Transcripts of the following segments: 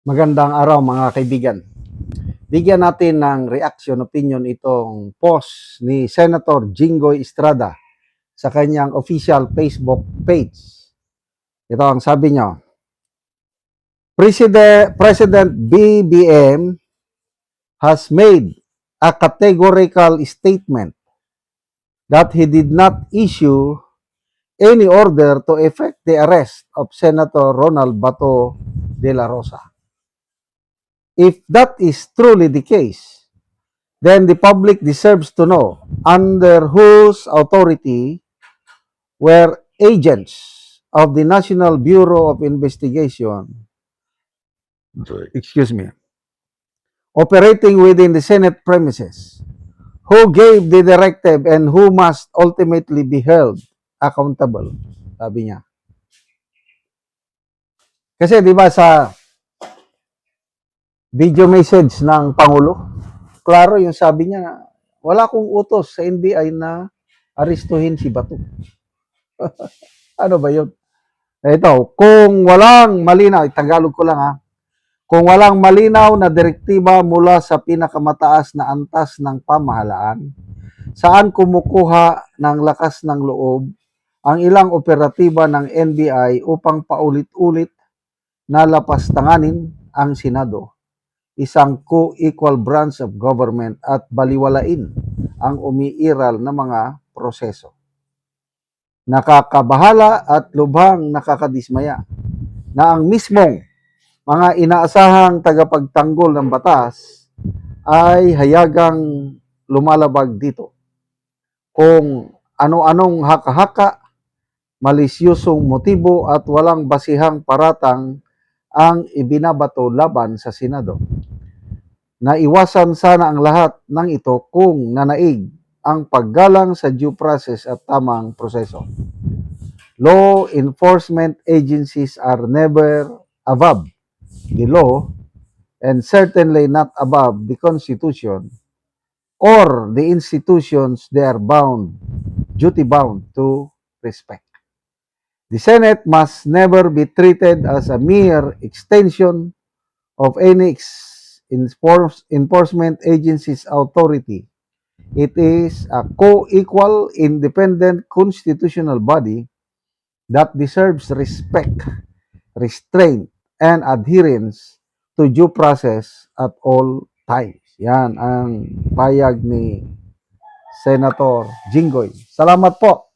Magandang araw mga kaibigan. Bigyan natin ng reaction, opinion itong post ni Senator Jinggoy Estrada sa kanyang official Facebook page. Ito ang sabi niya. President BBM has made a categorical statement that he did not issue any order to effect the arrest of Senator Ronald Bato de la Rosa. If that is truly the case, then the public deserves to know under whose authority were agents of the National Bureau of Investigation, operating within the Senate premises, who gave the directive and who must ultimately be held accountable, sabi niya. Kasi di ba sa video message ng Pangulo, klaro yung sabi niya, wala akong utos sa NBI na arestuhin si Bato. Ano ba yun? Ito, kung walang malinaw, Tagalog ko lang ha, kung walang malinaw na direktiba mula sa pinakamataas na antas ng pamahalaan, saan kumukuha ng lakas ng loob ang ilang operatiba ng NBI upang paulit-ulit na lapastanganin ang Senado, isang co-equal branch of government, at baliwalain ang umiiral na mga proseso. Nakakabahala at lubhang nakakadismaya na ang mismong mga inaasahang tagapagtanggol ng batas ay hayagang lumalabag dito. Kung ano-anong haka-haka, malisyosong motibo at walang basihang paratang ang ibinabato laban sa Senado. Naiwasan sana ang lahat ng ito kung nanaig ang paggalang sa due process at tamang proseso. Law enforcement agencies are never above the law and certainly not above the Constitution or the institutions they are duty-bound to respect. The Senate must never be treated as a mere extension of any enforcement agency's authority. It is a co-equal, independent constitutional body that deserves respect, restraint, and adherence to due process at all times. Yan ang payag ni Senator Jinggoy. Salamat po,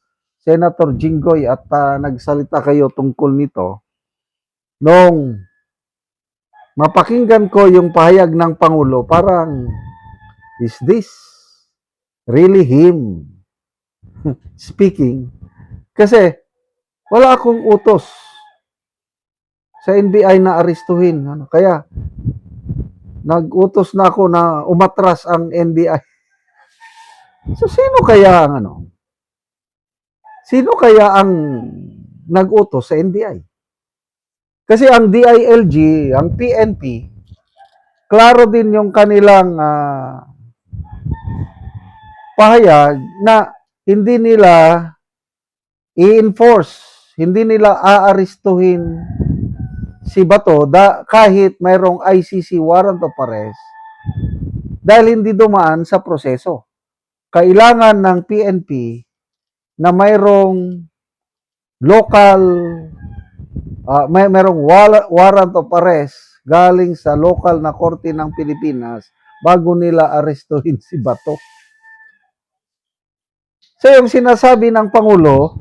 Senator Jinggoy, at nagsalita kayo tungkol nito. Nung mapakinggan ko yung pahayag ng Pangulo, parang, is this really him speaking? Kasi wala akong utos sa NBI na arestuhin. Kaya nag-utos na ako na umatras ang NBI. So sino kaya ang Sino kaya ang nag-utos sa NBI? Kasi ang DILG, ang PNP, klaro din yung kanilang pahayag na hindi nila i-enforce, hindi nila aarestuhin si Bato kahit mayroong ICC warrant of arrest dahil hindi dumaan sa proseso. Kailangan ng PNP na mayroong local, mayroong warrant of arrest galing sa local na korte ng Pilipinas bago nila arestuhin si Bato. So yung sinasabi ng Pangulo,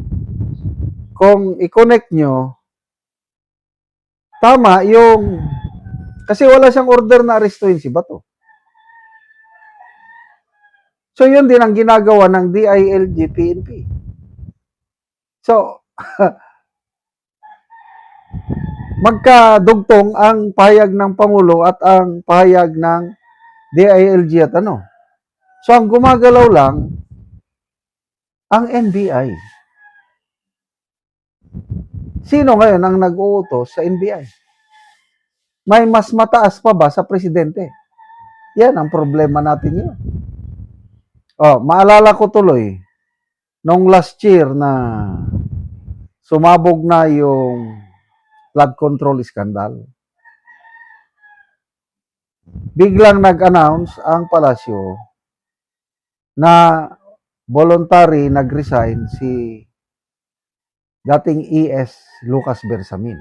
kung i-connect nyo, tama yung, kasi wala siyang order na arestuhin si Bato. So yun din ang ginagawa ng DILG PNP. So, magkadugtong ang pahayag ng Pangulo at ang pahayag ng DILG at So ang gumagalaw lang ang NBI. Sino ngayon ang nag-uutos sa NBI? May mas mataas pa ba sa presidente? Yan ang problema natin yun. Maalala ko tuloy, nung last year na sumabog na yung flood control scandal. biglang nag-announce ang palasyo na voluntary nag-resign si dating ES Lucas Bersamin.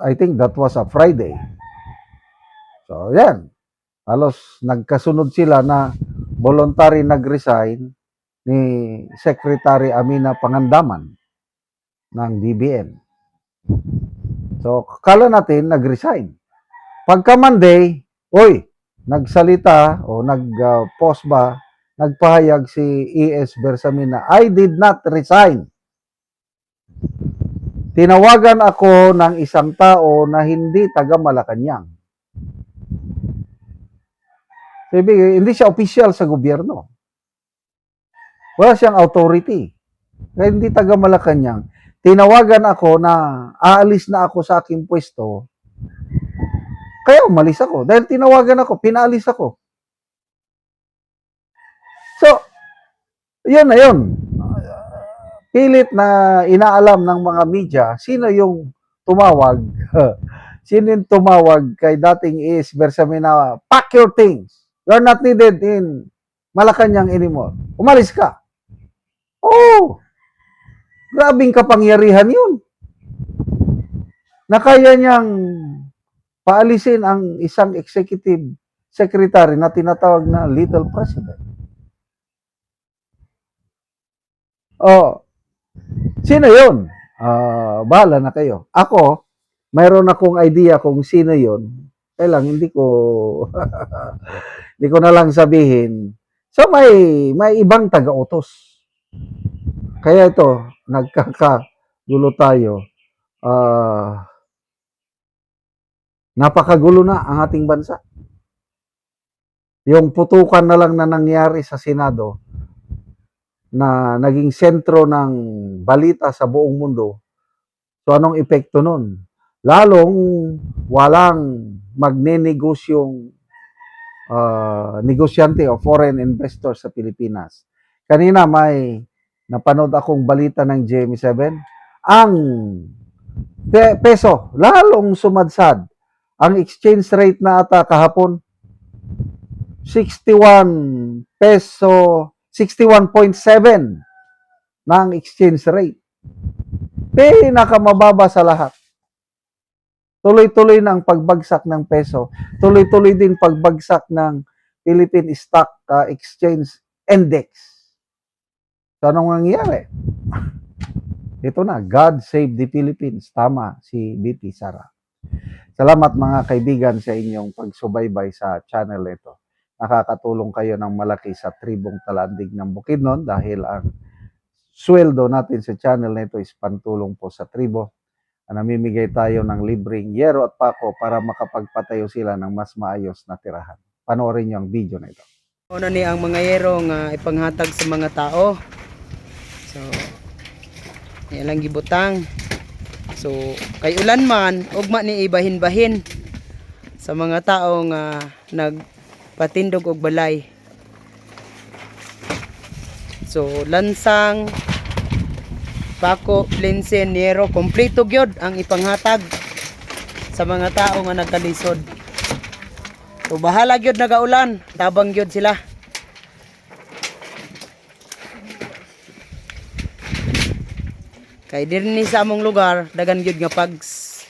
I think that was a Friday. So, yan. Halos nagkasunod sila na voluntary nag-resign ni Secretary Amina Pangandaman ng DBM. So, kala natin nag-resign. Pagka Monday, nagsalita o nag-post ba, nagpahayag si ES Bersamin na I did not resign. Tinawagan ako ng isang tao na hindi taga Malacanang. Hindi siya official sa gobyerno. Wala siyang authority. Kaya hindi taga Malacanang. Tinawagan ako na aalis na ako sa aking pwesto. Kaya umalis ako. Dahil tinawagan ako, pinaalis ako. So, yun na yun. Pilit na inaalam ng mga media sino yung tumawag. Sino yung tumawag kay dating ES Bersamin na pack your things. You're not needed in Malacanang anymore. Umalis ka. Oh, grabing kapangyarihan yun. Na kaya niyang paalisin ang isang executive secretary na tinatawag na Little President. Oh, sino yun? Bahala na kayo. Ako, mayroon akong idea kung sino yun. Kaya lang, hindi ko hindi ko na lang sabihin. So, may ibang taga-utos. Kaya ito, nagkakagulo tayo. Napakagulo na ang ating bansa. Yung putukan na lang na nangyari sa Senado na naging sentro ng balita sa buong mundo. So anong epekto nun? Lalong walang magne-negosyong negosyante o foreign investor sa Pilipinas. Kanina may napanood akong balita ng GMA7, ang peso lalong sumadsad. Ang exchange rate na ata kahapon 61 peso 61.7 ng exchange rate. Pinakamababa sa lahat. Tuloy-tuloy na ang pagbagsak ng peso. Tuloy-tuloy din pagbagsak ng Philippine Stock Exchange Index. So, anong nangyayari? Ito na, God Save the Philippines. Tama si BP Sara. Salamat mga kaibigan sa inyong pagsubaybay sa channel ito. Nakakatulong kayo ng malaki sa tribong Talandig ng Bukidnon dahil ang sweldo natin sa channel na ito is pantulong po sa tribo. Namimigay tayo ng libreng yero at pako para makapagpatayo sila ng mas maayos na tirahan. Panoorin niyo ang video na ito. Una ni ang mga yero nga ipanghatag sa mga tao. So, yan lang gibutang. So, kay ulan man, ugma ni ibahin-bahin sa mga tao nga nagpatindog og balay. So, lansang, pako, plinsen, yero, kompleto gyud ang ipanghatag sa mga tao nga nagkalisod. So, bahala gyud nagaulan, tabang gyud sila. Kay dinhi sa among lugar, dagan gyud nga pags.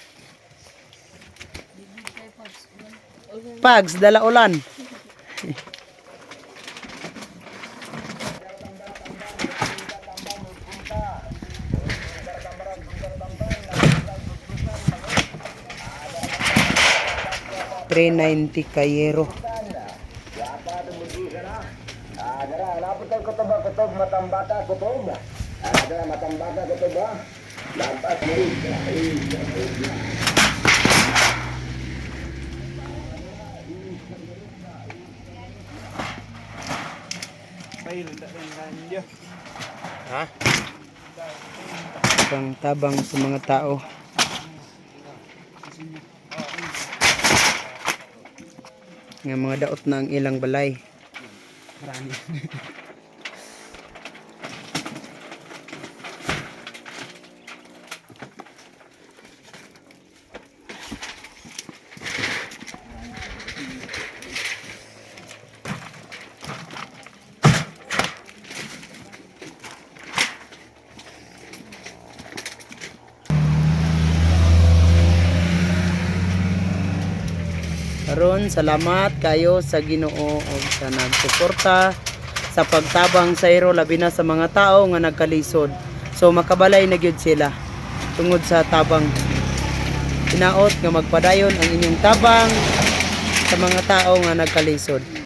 Pags dala ulan. $390 kayero. Ha? Tabang sa mga tao. Nga mga daot na ang ilang balay. Marami. Karon salamat kayo sa Ginoo ug sa nagsuporta sa pagtabang sa iro labi na sa mga tao nga nagkalisod. So makabalay na gyud sila tungod sa tabang. Tinaot nga magpadayon ang inyong tabang sa mga tao nga nagkalisod.